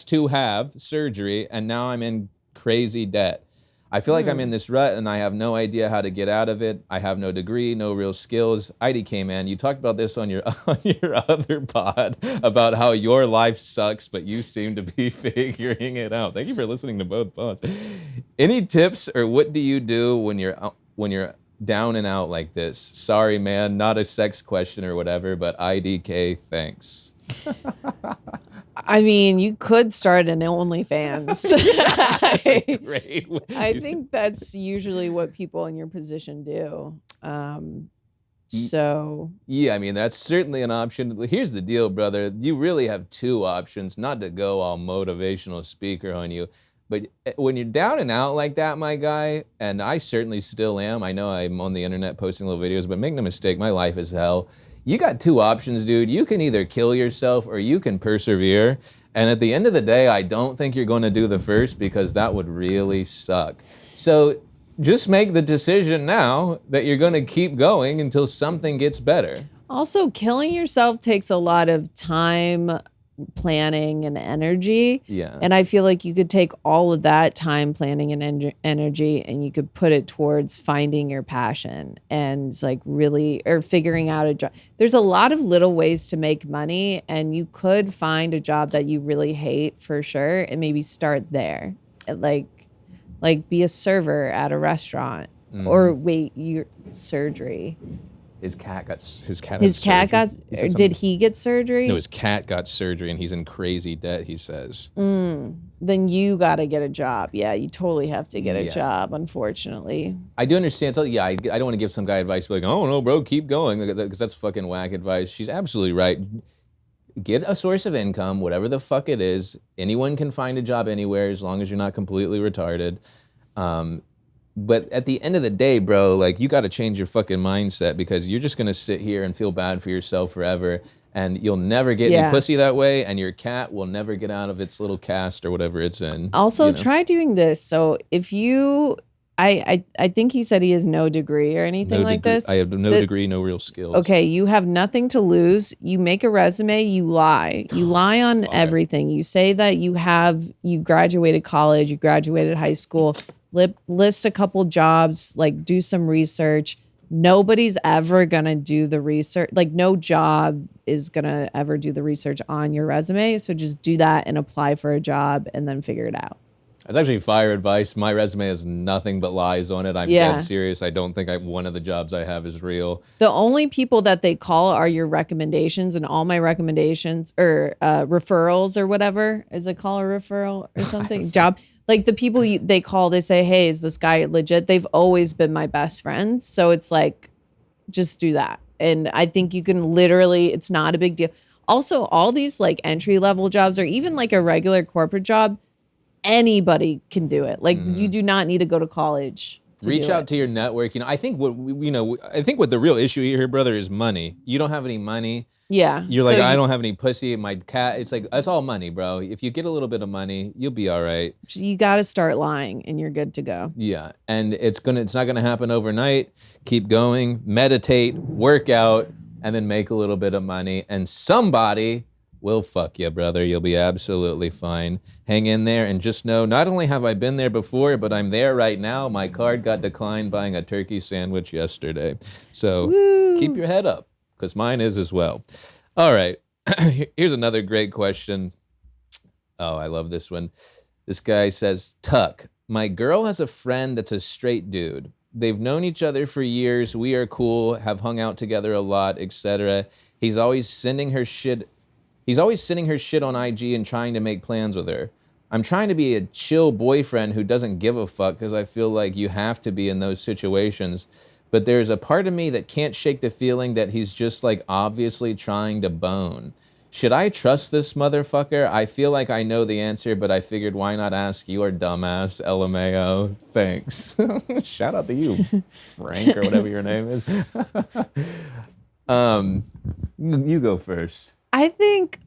to have surgery, and now I'm in crazy debt. I feel like I'm in this rut, and I have no idea how to get out of it. I have no degree, no real skills. IDK, man, you talked about this on your other pod about how your life sucks, but you seem to be figuring it out. Thank you for listening to both pods. Any tips, or what do you do when you're down and out like this? Sorry, man, not a sex question or whatever, but IDK, thanks. I mean, you could start an OnlyFans. That's a great way. I think that's usually what people in your position do. So yeah, I mean, that's certainly an option. Here's the deal, brother. You really have two options, not to go all motivational speaker on you. But when you're down and out like that, my guy, and I certainly still am. I know I'm on the internet posting little videos, but make no mistake, my life is hell. You got two options, dude. You can either kill yourself or you can persevere. And at the end of the day, I don't think you're going to do the first, because that would really suck. So just make the decision now that you're going to keep going until something gets better. also, killing yourself takes a lot of time, planning, and energy. Yeah. And I feel like you could take all of that time, planning, and energy, and you could put it towards finding your passion and like really, or figuring out a job. There's a lot of little ways to make money, and you could find a job that you really hate for sure, and maybe start there. Like be a server at a restaurant, or wait, your surgery. His cat got Did he get surgery? No, his cat got surgery, and he's in crazy debt, he says. Then you got to get a job. Yeah, you totally have to get a job, unfortunately. I do understand. So yeah, I don't want to give some guy advice like, oh no, bro, keep going, because that's fucking whack advice. She's absolutely right. Get a source of income, whatever the fuck it is. Anyone can find a job anywhere as long as you're not completely retarded. But at the end of the day, bro, like, you got to change your fucking mindset, because you're just going to sit here and feel bad for yourself forever, and you'll never get any pussy that way, and your cat will never get out of its little cast or whatever it's in. Also, try doing this. So if you, I think he said he has no degree or anything like this. I have no degree, no real skills. Okay, you have nothing to lose. You make a resume, you lie. You lie on everything. You say that you graduated college, you graduated high school, list a couple jobs, like do some research. Nobody's ever gonna do the research. Like, no job is gonna ever do the research on your resume. So just do that and apply for a job, and then figure it out. That's actually fire advice. My resume has nothing but lies on it. I'm dead serious. I don't think one of the jobs I have is real. The only people that they call are your recommendations, and all my recommendations, or referrals, or whatever. Is it called a referral or something? Job. Like, the people they call, they say, hey, is this guy legit? They've always been my best friends. So it's like, just do that. And I think you can literally, it's not a big deal. Also, all these like entry level jobs, or even like a regular corporate job, anybody can do it. Like, you do not need to go to college. Reach out to your network. I think what the real issue here, brother, is money. You don't have any money. Yeah. You're like, I don't have any pussy. My cat. It's like, that's all money, bro. If you get a little bit of money, you'll be all right. You got to start lying, and you're good to go. Yeah, and it's not gonna happen overnight. Keep going, meditate, work out, and then make a little bit of money, and somebody will fuck you, brother. You'll be absolutely fine. Hang in there, and just know, not only have I been there before, but I'm there right now. My card got declined buying a turkey sandwich yesterday. So keep your head up, because mine is as well. All right, here's another great question. Oh, I love this one. This guy says, Tuck, my girl has a friend that's a straight dude. They've known each other for years. We are cool, have hung out together a lot, etc. He's always sending her shit He's always sending her shit on IG and trying to make plans with her. I'm trying to be a chill boyfriend who doesn't give a fuck because I feel like you have to be in those situations. But there's a part of me that can't shake the feeling that he's just like obviously trying to bone. Should I trust this motherfucker? I feel like I know the answer, but I figured why not ask your dumbass, LMAO. Thanks. Shout out to you, Frank, or whatever your name is. You go first. I think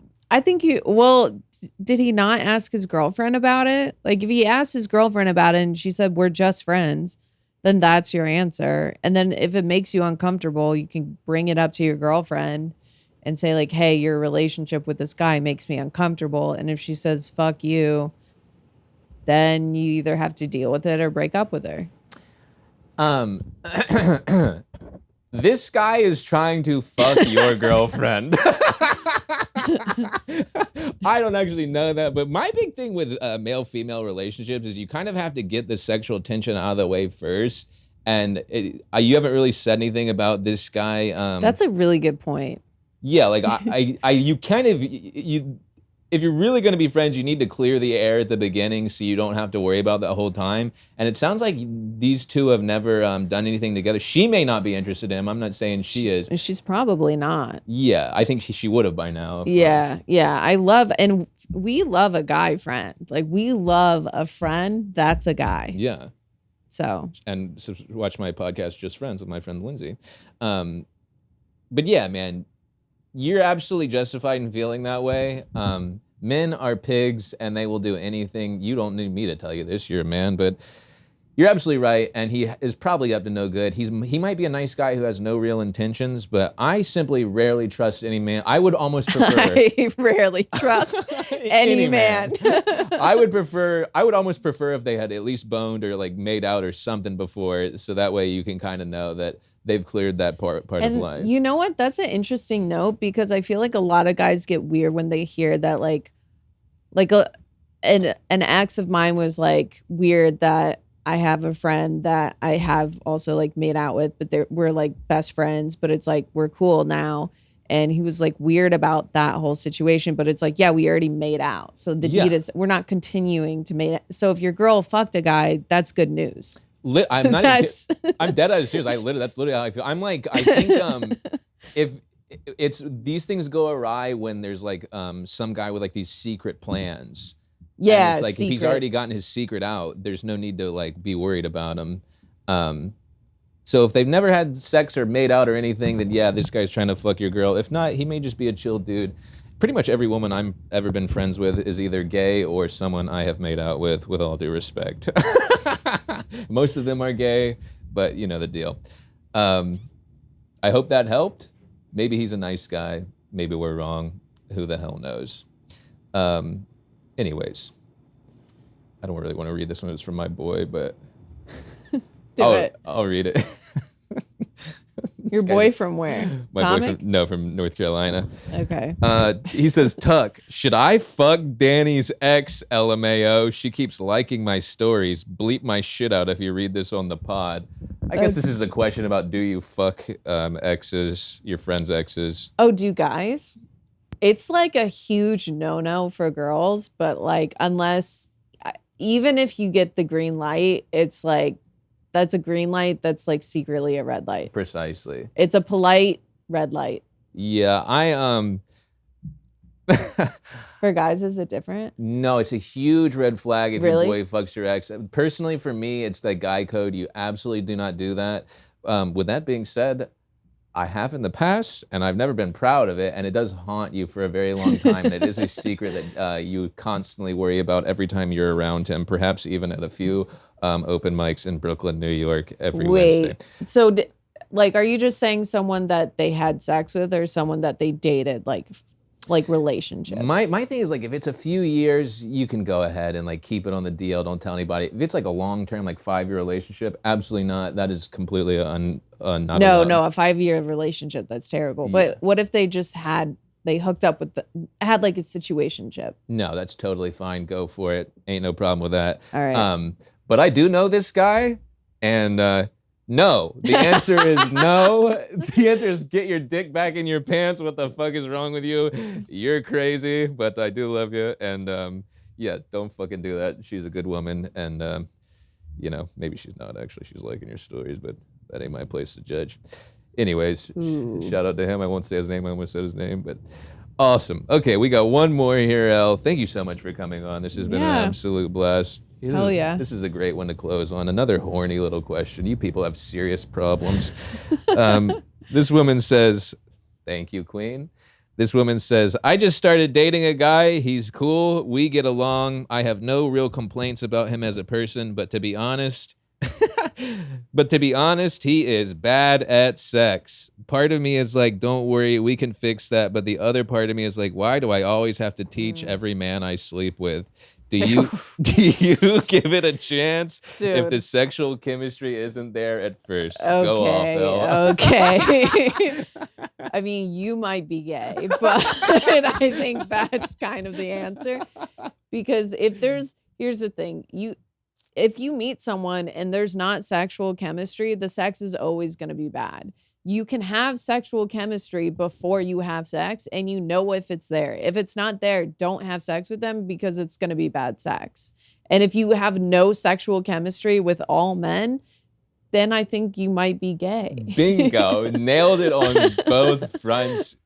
did he not ask his girlfriend about it? Like if he asked his girlfriend about it and she said, we're just friends, then that's your answer. And then if it makes you uncomfortable, you can bring it up to your girlfriend and say like, hey, your relationship with this guy makes me uncomfortable. And if she says, fuck you, then you either have to deal with it or break up with her. This guy is trying to fuck your girlfriend. I don't actually know that, but my big thing with male-female relationships is you kind of have to get the sexual tension out of the way first. And you haven't really said anything about this guy. That's a really good point. Yeah, like you kind of, if you're really going to be friends, you need to clear the air at the beginning so you don't have to worry about that whole time. And it sounds like these two have never done anything together. She may not be interested in him. I'm not saying she is. She's probably not. Yeah, I think she would have by now. Yeah. And we love a guy friend. Like we love a friend that's a guy. Yeah. So. And watch my podcast, Just Friends, with my friend Lindsay. But yeah, man. You're absolutely justified in feeling that way. Men are pigs and they will do anything. You don't need me to tell you this, you're a man, but you're absolutely right. And he is probably up to no good. He might be a nice guy who has no real intentions, but I simply rarely trust any man. I would almost prefer. I rarely trust any man. I would almost prefer if they had at least boned or like made out or something before, so that way you can kind of know that they've cleared that part of life. You know what? That's an interesting note because I feel like a lot of guys get weird when they hear that an ex of mine was like weird that I have a friend that I have also like made out with, but we're like best friends, but it's like we're cool now. And he was like weird about that whole situation, but it's like, yeah, we already made out. So the deed is, we're not continuing to make it. So if your girl fucked a guy, that's good news. I'm not. I'm dead ass serious. That's literally how I feel. I'm like, I think if it's these things go awry when there's like some guy with like these secret plans. Yeah, and it's like if he's already gotten his secret out, there's no need to like be worried about him. So if they've never had sex or made out or anything, then yeah, this guy's trying to fuck your girl. If not, he may just be a chill dude. Pretty much every woman I've ever been friends with is either gay or someone I have made out with all due respect. Most of them are gay, but you know the deal. I hope that helped. Maybe he's a nice guy. Maybe we're wrong. Who the hell knows? Anyways, I don't really want to read this one. It's from my boy, but I'll read it. Your boy from where? My boy from North Carolina. Okay. He says, Tuck, should I fuck Danny's ex, LMAO? She keeps liking my stories. Bleep my shit out if you read this on the pod. I guess this is a question about do you fuck exes, your friends' exes? Oh, do guys? It's like a huge no-no for girls, but like even if you get the green light, it's like, that's a green light. That's like secretly a red light. Precisely. It's a polite red light. Yeah, For guys, is it different? No, it's a huge red flag if Really? your boy fucks your ex. Personally, for me, it's the guy code. You absolutely do not do that. With that being said, I have in the past, and I've never been proud of it, and it does haunt you for a very long time, and it is a secret that you constantly worry about every time you're around him, perhaps even at a few open mics in Brooklyn, New York, every Wednesday. So, are you just saying someone that they had sex with or someone that they dated, like relationship? My thing is, like, if it's a few years, you can go ahead and, like, keep it on the DL, don't tell anybody. If it's, like, a long-term, like, 5-year relationship, absolutely not. That is completely not allowed. No, a 5-year relationship, that's terrible. Yeah. But what if they just they hooked up with had like a situationship? No, that's totally fine. Go for it. Ain't no problem with that. All right. But I do know this guy, and No. The answer is no. The answer is get your dick back in your pants. What the fuck is wrong with you? You're crazy, but I do love you. And yeah, don't fucking do that. She's a good woman. And, you know, maybe she's not actually. She's liking your stories, but that ain't my place to judge. Anyways, shout out to him. I won't say his name. I almost said his name, but awesome. Okay, we got one more here, Elle. Thank you so much for coming on. This has been an absolute blast. This is a great one to close on. Another horny little question. You people have serious problems. This woman says, thank you, Queen. This woman says, I just started dating a guy. He's cool. We get along. I have no real complaints about him as a person, but to be honest, he is bad at sex. Part of me is like, don't worry, we can fix that. But the other part of me is like, why do I always have to teach every man I sleep with? Do you give it a chance if the sexual chemistry isn't there at first? Okay, go off, Elle. Okay. I mean, you might be gay, but I think that's kind of the answer. Because here's the thing, if you meet someone and there's not sexual chemistry, the sex is always going to be bad. You can have sexual chemistry before you have sex, and you know if it's there. If it's not there, don't have sex with them because it's going to be bad sex. And if you have no sexual chemistry with all men, then I think you might be gay. Bingo. Nailed it on both fronts.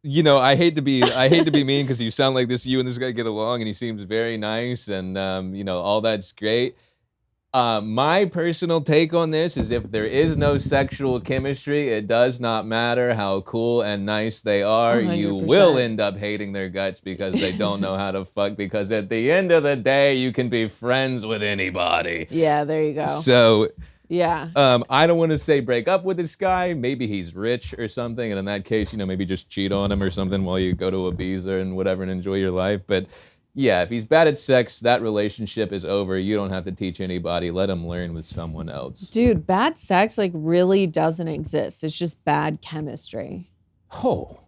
You know, I hate to be mean because you sound like you and this guy get along and he seems very nice and, you know, all that's great. My personal take on this is if there is no sexual chemistry, it does not matter how cool and nice they are. 100%. You will end up hating their guts because they don't know how to fuck, because at the end of the day, you can be friends with anybody. Yeah, there you go. So... yeah. I don't want to say break up with this guy. Maybe he's rich or something. And in that case, you know, maybe just cheat on him or something while you go to Ibiza and whatever and enjoy your life. But yeah, if he's bad at sex, that relationship is over. You don't have to teach anybody. Let him learn with someone else. Dude, bad sex like really doesn't exist. It's just bad chemistry. Oh.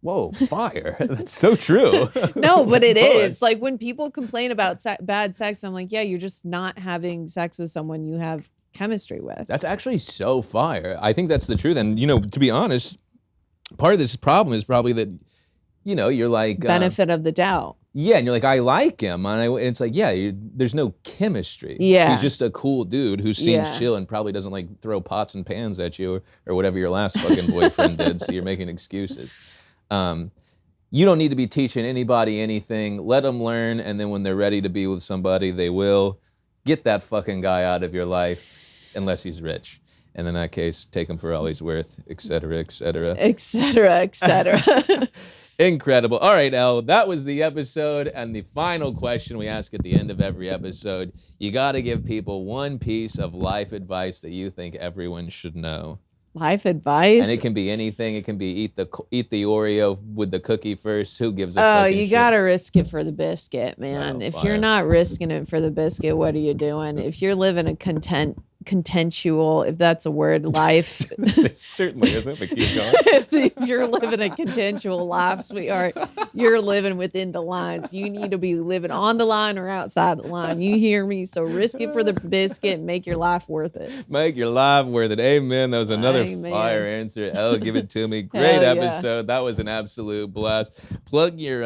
Whoa, fire. That's so true. No, but it is. Like when people complain about bad sex, I'm like, yeah, you're just not having sex with someone you have chemistry with. That's actually so fire. I think that's the truth. And, you know, to be honest, part of this problem is probably that, you know, you're like... benefit of the doubt. Yeah, and you're like, I like him. And it's like, yeah, there's no chemistry. Yeah. He's just a cool dude who seems chill and probably doesn't like throw pots and pans at you or whatever your last fucking boyfriend did, so you're making excuses. You don't need to be teaching anybody anything. Let them learn, and then when they're ready to be with somebody, they will. Get that fucking guy out of your life, unless he's rich. And in that case, take him for all he's worth, et cetera, et cetera. Et cetera, et cetera. Incredible. All right, Elle, that was the episode. And the final question we ask at the end of every episode, you got to give people one piece of life advice that you think everyone should know. Life advice? And it can be anything. It can be eat the Oreo with the cookie first. Who gives a Oh, fucking you shit? got to risk it for the biscuit, man. Oh, if fire. you're not risking it for the biscuit, what are you doing? If you're living a contentual, if that's a word, life. It certainly isn't, but keep going. If you're living a contentual life, sweetheart, you're living within the lines. You need to be living on the line or outside the line. You hear me? So risk it for the biscuit and make your life worth it. Make your life worth it. Amen. That was another fire answer. Elle, give it to me. Great episode. That was an absolute blast. Plug your,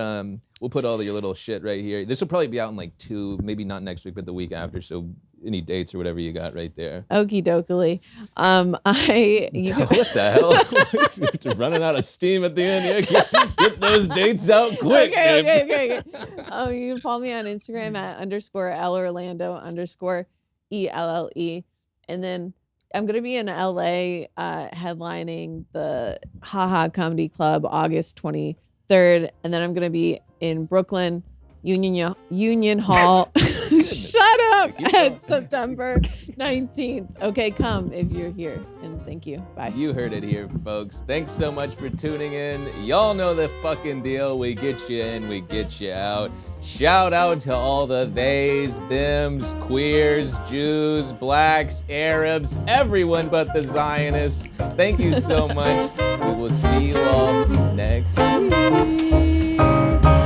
we'll put all your little shit right here. This will probably be out in like 2, maybe not next week, but the week after. So any dates or whatever you got right there. Okie dokie. What the hell? Running out of steam at the end here. Get those dates out quick. Okay. You can follow me on Instagram at _Elle Orlando _ELLE. And then I'm going to be in LA headlining the Haha Comedy Club August 23rd. And then I'm going to be in Brooklyn, Union Hall. Shut up! At September 19th. Okay, come if you're here. And thank you. Bye. You heard it here, folks. Thanks so much for tuning in. Y'all know the fucking deal. We get you in, we get you out. Shout out to all the theys, thems, queers, Jews, blacks, Arabs, everyone but the Zionists. Thank you so much. We will see you all next week.